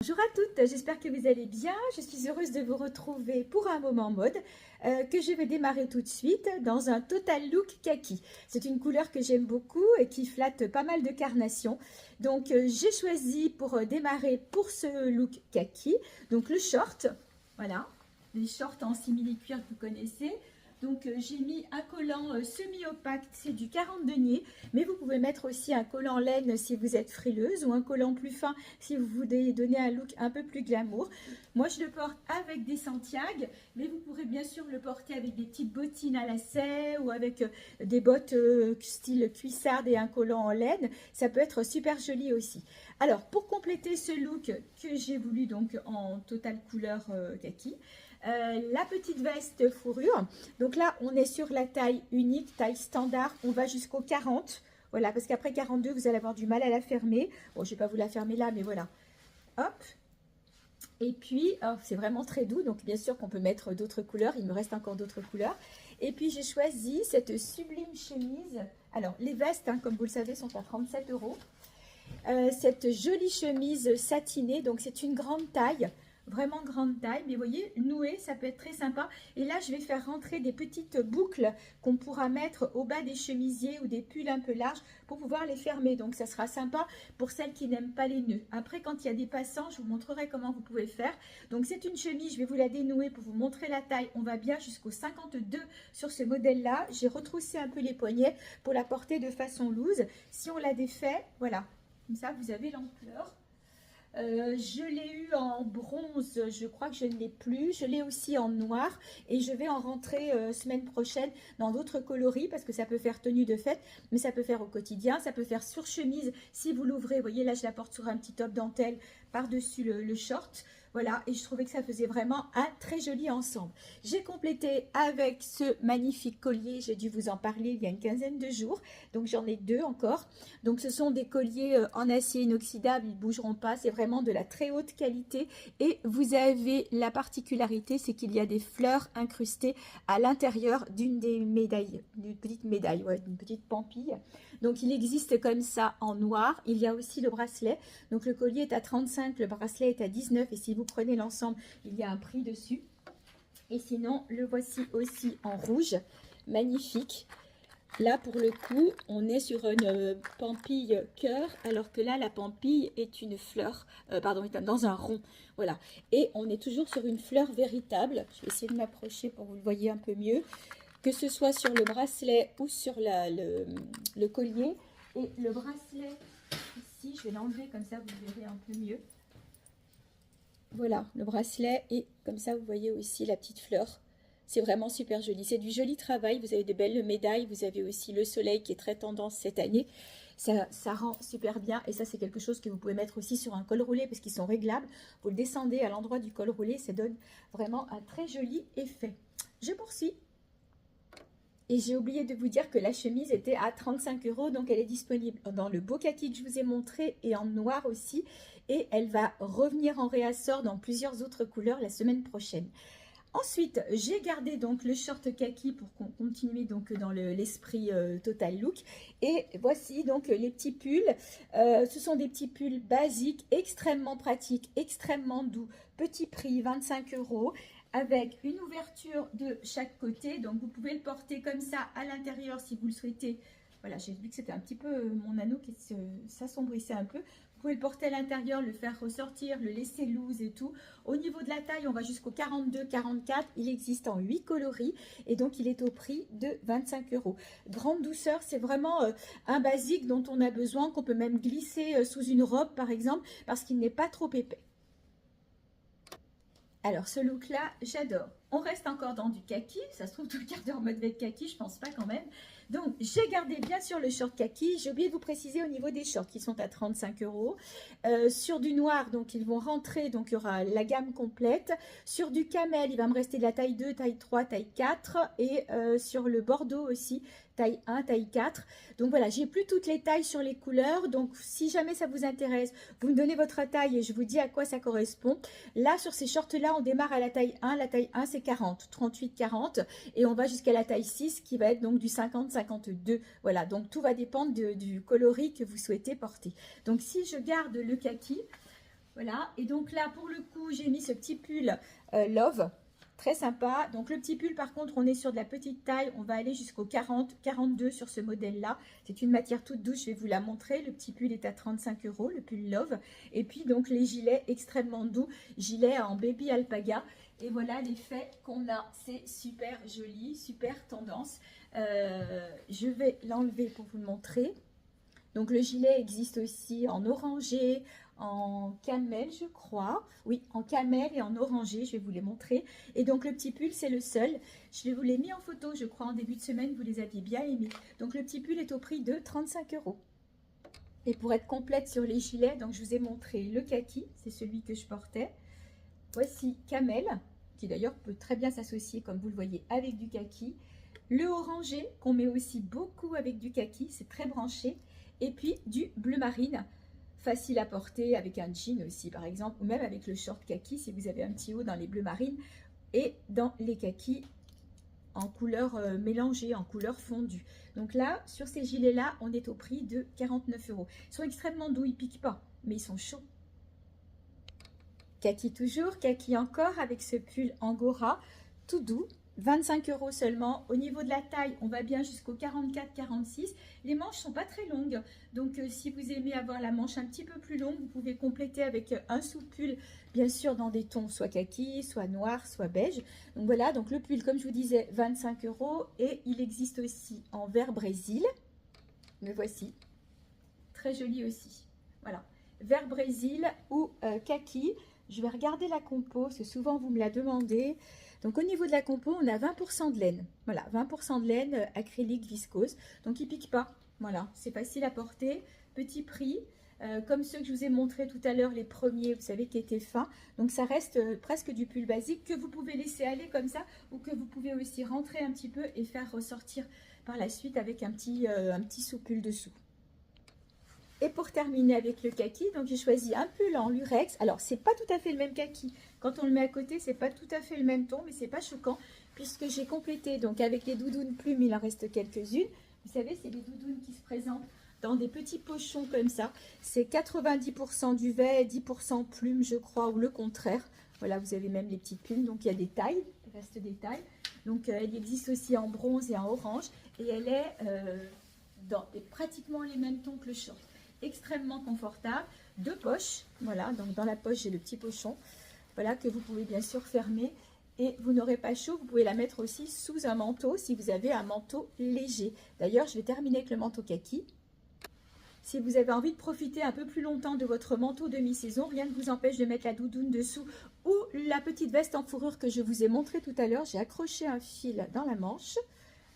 Bonjour à toutes, j'espère que vous allez bien. Je suis heureuse de vous retrouver pour un moment mode que je vais démarrer tout de suite dans un total look kaki. C'est une couleur que j'aime beaucoup et qui flatte pas mal de carnations. Donc j'ai choisi pour démarrer pour ce look kaki, donc le short, voilà, les shorts en simili-cuir que vous connaissez. Donc j'ai mis un collant semi-opaque, c'est du 40 deniers, mais vous pouvez mettre aussi un collant laine si vous êtes frileuse ou un collant plus fin si vous voulez donner un look un peu plus glamour. Moi je le porte avec des Santiago, mais vous pourrez bien sûr le porter avec des petites bottines à lacets ou avec des bottes style cuissarde et un collant en laine. Ça peut être super joli aussi. Alors pour compléter ce look que j'ai voulu donc en totale couleur kaki, la petite veste fourrure. Donc là, on est sur la taille unique, taille standard. On va jusqu'au 40. Voilà, parce qu'après 42, vous allez avoir du mal à la fermer. Bon, je ne vais pas vous la fermer là, mais voilà. Hop. Et puis, oh, c'est vraiment très doux. Donc, bien sûr qu'on peut mettre d'autres couleurs. Il me reste encore d'autres couleurs. Et puis, j'ai choisi cette sublime chemise. Alors, les vestes, hein, comme vous le savez, sont à 37 €. Cette jolie chemise satinée. Donc, c'est une grande taille. Vraiment grande taille, mais vous voyez, noué, ça peut être très sympa. Et là, je vais faire rentrer des petites boucles qu'on pourra mettre au bas des chemisiers ou des pulls un peu larges pour pouvoir les fermer. Donc, ça sera sympa pour celles qui n'aiment pas les nœuds. Après, quand il y a des passants, je vous montrerai comment vous pouvez faire. Donc, c'est une chemise, je vais vous la dénouer pour vous montrer la taille. On va bien jusqu'au 52 sur ce modèle-là. J'ai retroussé un peu les poignets pour la porter de façon loose. Si on la défait, voilà, comme ça, vous avez l'ampleur. Je l'ai eu en bronze, je crois que je ne l'ai plus. Je l'ai aussi en noir et je vais en rentrer semaine prochaine dans d'autres coloris parce que ça peut faire tenue de fête, mais ça peut faire au quotidien, ça peut faire sur chemise si vous l'ouvrez. Vous voyez, là, je la porte sur un petit top dentelle par-dessus le short. Voilà, et je trouvais que ça faisait vraiment un très joli ensemble. J'ai complété avec ce magnifique collier, j'ai dû vous en parler il y a une quinzaine de jours, donc j'en ai deux encore. Donc ce sont des colliers en acier inoxydable, ils ne bougeront pas, c'est vraiment de la très haute qualité. Et vous avez la particularité, c'est qu'il y a des fleurs incrustées à l'intérieur d'une des médailles, d'une petite médaille, ouais, d'une petite pampille. Donc il existe comme ça en noir, il y a aussi le bracelet, donc le collier est à 35, le bracelet est à 19 et si vous prenez l'ensemble, il y a un prix dessus. Et sinon, le voici aussi en rouge, magnifique. Là, pour le coup, on est sur une pampille cœur, alors que là, la pampille est une fleur, pardon, est dans un rond. Voilà. Et on est toujours sur une fleur véritable. Je vais essayer de m'approcher pour que vous le voyez un peu mieux. Que ce soit sur le bracelet ou sur le collier. Et le bracelet, ici, je vais l'enlever comme ça, vous verrez un peu mieux. Voilà, le bracelet et comme ça, vous voyez aussi la petite fleur. C'est vraiment super joli. C'est du joli travail. Vous avez de belles médailles. Vous avez aussi le soleil qui est très tendance cette année. Ça rend super bien. Et ça, c'est quelque chose que vous pouvez mettre aussi sur un col roulé parce qu'ils sont réglables. Vous le descendez à l'endroit du col roulé. Ça donne vraiment un très joli effet. Je poursuis. Et j'ai oublié de vous dire que la chemise était à 35 €, donc elle est disponible dans le beau kaki que je vous ai montré et en noir aussi. Et elle va revenir en réassort dans plusieurs autres couleurs la semaine prochaine. Ensuite, j'ai gardé donc le short kaki pour qu'on continue donc dans l'esprit total look. Et voici donc les petits pulls. Ce sont des petits pulls basiques, extrêmement pratiques, extrêmement doux. Petit prix, 25 € avec une ouverture de chaque côté. Donc, vous pouvez le porter comme ça à l'intérieur si vous le souhaitez. Voilà, j'ai vu que c'était un petit peu mon anneau qui s'assombrissait un peu. Vous pouvez le porter à l'intérieur, le faire ressortir, le laisser loose et tout. Au niveau de la taille, on va jusqu'au 42-44. Il existe en 8 coloris et donc il est au prix de 25 €. Grande douceur, c'est vraiment un basique dont on a besoin, qu'on peut même glisser sous une robe par exemple, parce qu'il n'est pas trop épais. Alors ce look là, j'adore. On reste encore dans du kaki, ça se trouve tout le quart d'heure mode veste kaki, je pense pas quand même. Donc j'ai gardé bien sûr le short kaki, j'ai oublié de vous préciser au niveau des shorts qui sont à 35 €. Sur du noir, donc ils vont rentrer, donc il y aura la gamme complète. Sur du camel, il va me rester de la taille 2, taille 3, taille 4 et sur le bordeaux aussi, taille 1, taille 4. Donc voilà, j'ai plus toutes les tailles sur les couleurs, donc si jamais ça vous intéresse, vous me donnez votre taille et je vous dis à quoi ça correspond. Là, sur ces shorts-là, on démarre à la taille 1. La taille 1, c'est 40, 38, 40. Et on va jusqu'à la taille 6, qui va être donc du 50, 52. Voilà, donc tout va dépendre du coloris que vous souhaitez porter. Donc, si je garde le kaki, Voilà, et donc là, pour le coup, j'ai mis ce petit pull Love, très sympa. Donc le petit pull, par contre, on est sur de la petite taille, on va aller jusqu'au 40, 42 sur ce modèle-là. C'est une matière toute douce, je vais vous la montrer. Le petit pull est à 35 €, le pull Love. Et puis donc les gilets extrêmement doux, gilets en baby alpaga. Et voilà l'effet qu'on a, c'est super joli, super tendance. Je vais l'enlever pour vous le montrer. Donc le gilet existe aussi en orangé, en camel je crois. Oui, en camel et en orangé, je vais vous les montrer. Et donc le petit pull, c'est le seul. Je vous l'ai mis en photo, je crois, en début de semaine, vous les aviez bien aimés. Donc le petit pull est au prix de 35 €. Et pour être complète sur les gilets, donc je vous ai montré le kaki, c'est celui que je portais. Voici camel, qui d'ailleurs peut très bien s'associer, comme vous le voyez, avec du kaki. Le orangé, qu'on met aussi beaucoup avec du kaki, c'est très branché. Et puis du bleu marine, facile à porter avec un jean aussi par exemple, ou même avec le short kaki si vous avez un petit haut dans les bleus marines et dans les kakis en couleur mélangée, en couleur fondue. Donc là, sur ces gilets-là, on est au prix de 49 €. Ils sont extrêmement doux, ils ne piquent pas, mais ils sont chauds. Kaki toujours, kaki encore avec ce pull Angora, tout doux. 25 € seulement. Au niveau de la taille, on va bien jusqu'au 44-46. Les manches sont pas très longues. Donc, si vous aimez avoir la manche un petit peu plus longue, vous pouvez compléter avec un sous-pull, bien sûr, dans des tons soit kaki, soit noir, soit beige. Donc, voilà. Donc, le pull, comme je vous disais, 25 €. Et il existe aussi en vert Brésil. Me voici. Très joli aussi. Voilà. Vert Brésil ou kaki. Je vais regarder la compo, parce que souvent vous me la demandez. Donc au niveau de la compo, on a 20% de laine. Voilà, 20% de laine acrylique viscose. Donc il ne pique pas. Voilà, c'est facile à porter. Petit prix, comme ceux que je vous ai montré tout à l'heure, les premiers, vous savez, qui étaient fins. Donc ça reste presque du pull basique que vous pouvez laisser aller comme ça, ou que vous pouvez aussi rentrer un petit peu et faire ressortir par la suite avec un petit sous-pull dessous. Et pour terminer avec le kaki, donc j'ai choisi un pull en lurex. Alors, c'est pas tout à fait le même kaki. Quand on le met à côté, c'est pas tout à fait le même ton, mais c'est pas choquant puisque j'ai complété donc avec les doudounes plumes, il en reste quelques-unes. Vous savez, c'est les doudounes qui se présentent dans des petits pochons comme ça. C'est 90% duvet, 10% plumes, je crois, ou le contraire. Voilà, vous avez même les petites plumes. Donc, il y a des tailles, il reste des tailles. Donc, elle existe aussi en bronze et en orange. Et elle est dans pratiquement les mêmes tons que le short. Extrêmement confortable, deux poches, voilà, donc dans la poche j'ai le petit pochon, voilà, que vous pouvez bien sûr fermer et vous n'aurez pas chaud. Vous pouvez la mettre aussi sous un manteau si vous avez un manteau léger. D'ailleurs, je vais terminer avec le manteau kaki. Si vous avez envie de profiter un peu plus longtemps de votre manteau de mi-saison, rien ne vous empêche de mettre la doudoune dessous ou la petite veste en fourrure que je vous ai montré tout à l'heure. J'ai accroché un fil dans la manche,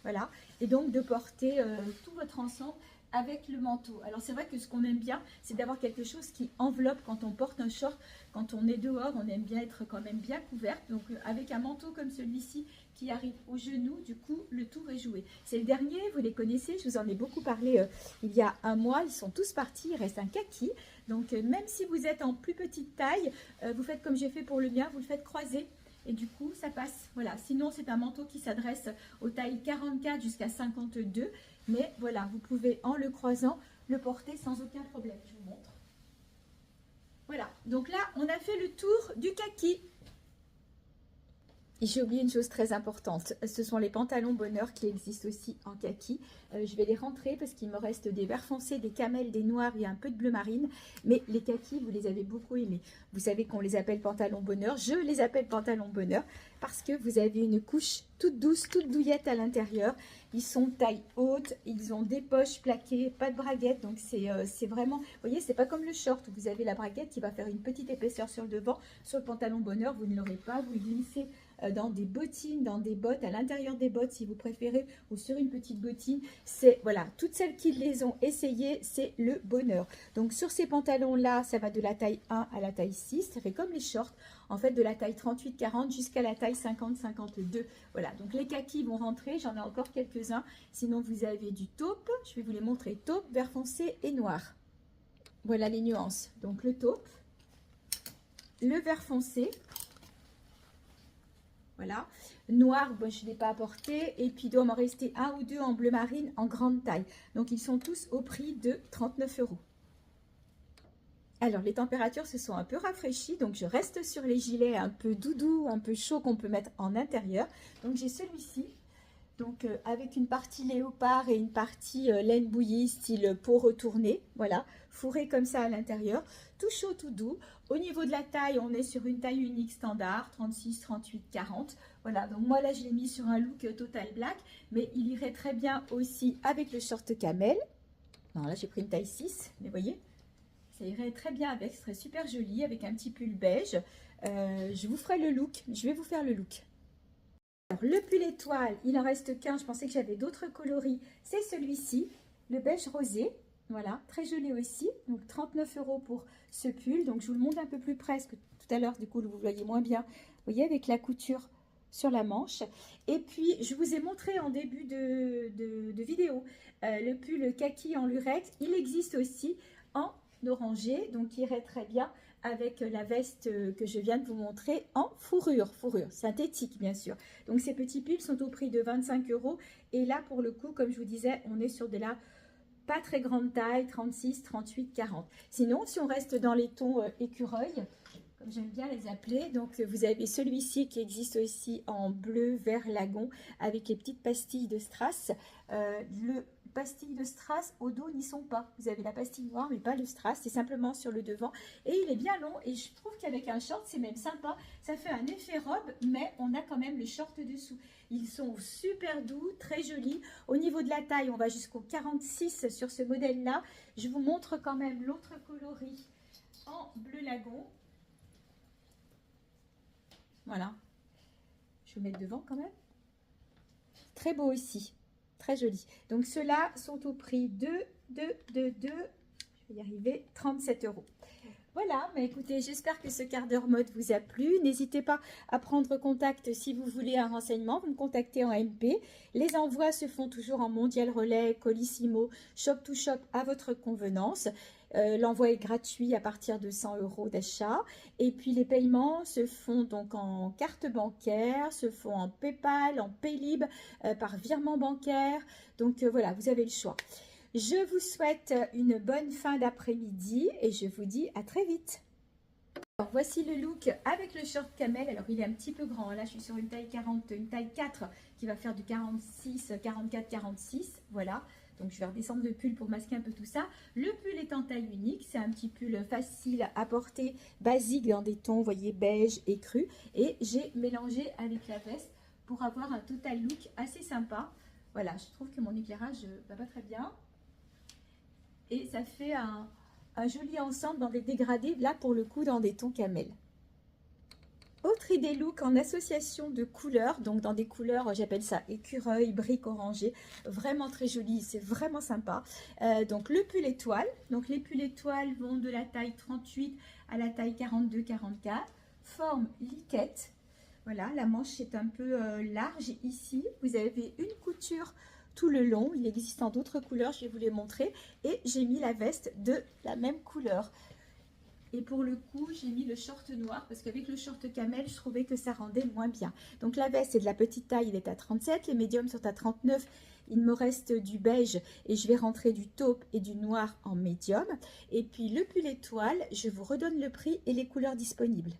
voilà, et donc de porter tout votre ensemble avec le manteau. Alors c'est vrai que ce qu'on aime bien, c'est d'avoir quelque chose qui enveloppe quand on porte un short. Quand on est dehors, on aime bien être quand même bien couverte. Donc avec un manteau comme celui-ci qui arrive au genou, du coup le tour est joué. C'est le dernier, vous les connaissez, je vous en ai beaucoup parlé il y a un mois. Ils sont tous partis, il reste un kaki. Donc même si vous êtes en plus petite taille, vous faites comme j'ai fait pour le mien, vous le faites croiser. Et du coup, ça passe. Voilà. Sinon, c'est un manteau qui s'adresse aux tailles 44 jusqu'à 52. Mais voilà, vous pouvez, en le croisant, le porter sans aucun problème. Je vous montre. Voilà. Donc là, on a fait le tour du kaki. Et j'ai oublié une chose très importante, ce sont les pantalons bonheur qui existent aussi en kaki. Je vais les rentrer parce qu'il me reste des verts foncés, des camels, des noirs et un peu de bleu marine. Mais les kakis, vous les avez beaucoup aimés. Vous savez qu'on les appelle pantalons bonheur. Je les appelle pantalons bonheur parce que vous avez une couche toute douce, toute douillette à l'intérieur. Ils sont taille haute, ils ont des poches plaquées, pas de braguette. Donc c'est vraiment, vous voyez, c'est pas comme le short où vous avez la braguette qui va faire une petite épaisseur sur le devant. Sur le pantalon bonheur, vous ne l'aurez pas, vous le glissez dans des bottines, dans des bottes, à l'intérieur des bottes si vous préférez, ou sur une petite bottine. C'est, voilà, toutes celles qui les ont essayées, c'est le bonheur. Donc sur ces pantalons là, ça va de la taille 1 à la taille 6, ça fait comme les shorts, en fait de la taille 38-40 jusqu'à la taille 50-52. Voilà, donc les kakis vont rentrer, j'en ai encore quelques-uns. Sinon vous avez du taupe, je vais vous les montrer, taupe, vert foncé et noir. Voilà les nuances, donc le taupe, le vert foncé, voilà, noir, bon, je ne l'ai pas apporté. Et puis, il doit m'en rester un ou deux en bleu marine en grande taille. Donc, ils sont tous au prix de 39 €. Alors, les températures se sont un peu rafraîchies, donc je reste sur les gilets un peu doudou, un peu chaud qu'on peut mettre en intérieur. Donc, j'ai celui-ci, donc avec une partie léopard et une partie laine bouillie, style peau retournée, voilà, fourré comme ça à l'intérieur, tout chaud, tout doux. Au niveau de la taille, on est sur une taille unique standard, 36, 38, 40. Voilà, donc moi là, je l'ai mis sur un look total black, mais il irait très bien aussi avec le short camel. Non, là, j'ai pris une taille 6, mais vous voyez, ça irait très bien avec, ce serait super joli avec un petit pull beige. Je vous ferai le look, je vais vous faire le look. Alors, le pull étoile, il en reste qu'un, je pensais que j'avais d'autres coloris, c'est celui-ci, le beige rosé. Voilà, très joli aussi, donc 39 € pour ce pull. Donc je vous le montre un peu plus près, parce que tout à l'heure, du coup, vous le voyez moins bien. Vous voyez, avec la couture sur la manche. Et puis, je vous ai montré en début de vidéo le pull kaki en lurex. Il existe aussi en orangé, donc il irait très bien avec la veste que je viens de vous montrer en fourrure synthétique bien sûr. Donc ces petits pulls sont au prix de 25 € et là pour le coup, comme je vous disais, on est sur de la pas très grande taille, 36, 38, 40. Sinon, si on reste dans les tons écureuil, comme j'aime bien les appeler, donc vous avez celui-ci qui existe aussi en bleu, vert, lagon, avec les petites pastilles de strass. Le pastilles de strass au dos n'y sont pas. Vous avez la pastille noire, mais pas le strass, c'est simplement sur le devant. Et il est bien long, et je trouve qu'avec un short, c'est même sympa. Ça fait un effet robe, mais on a quand même le short dessous. Ils sont super doux, très jolis. Au niveau de la taille, on va jusqu'au 46 sur ce modèle-là. Je vous montre quand même l'autre coloris en bleu lagon. Voilà, je vais mettre devant quand même. Très beau aussi, très joli. Donc ceux-là sont au prix de, je vais y arriver, 37 €. Voilà, mais écoutez, j'espère que ce quart d'heure mode vous a plu. N'hésitez pas à prendre contact si vous voulez un renseignement. Vous me contactez en MP. Les envois se font toujours en Mondial Relais, Colissimo, Shop to Shop à votre convenance. L'envoi est gratuit à partir de 100 € d'achat. Et puis les paiements se font donc en carte bancaire, se font en PayPal, en Paylib, par virement bancaire. Donc voilà, vous avez le choix. Je vous souhaite une bonne fin d'après-midi et je vous dis à très vite. Alors, voici le look avec le short camel. Alors il est un petit peu grand, là je suis sur une taille 40, une taille 4 qui va faire du 46, 44, 46, voilà. Donc je vais redescendre le pull pour masquer un peu tout ça. Le pull est en taille unique, c'est un petit pull facile à porter, basique dans des tons, vous voyez, beige et cru. Et j'ai mélangé avec la veste pour avoir un total look assez sympa. Voilà, je trouve que mon éclairage va pas très bien. Et ça fait un joli ensemble dans des dégradés, là pour le coup dans des tons camel. Autre idée look en association de couleurs, donc dans des couleurs, j'appelle ça écureuil, brique orangé, vraiment très joli, c'est vraiment sympa. Donc le pull étoile, donc les pulls étoiles vont de la taille 38 à la taille 42-44, forme liquette. Voilà, la manche est un peu large ici, vous avez une couture tout le long, il existe en d'autres couleurs, je vais vous les montrer, et j'ai mis la veste de la même couleur. Et pour le coup, j'ai mis le short noir parce qu'avec le short camel, je trouvais que ça rendait moins bien. Donc la veste est de la petite taille, il est à 37, les médiums sont à 39. Il me reste du beige et je vais rentrer du taupe et du noir en médium. Et puis le pull étoile, je vous redonne le prix et les couleurs disponibles.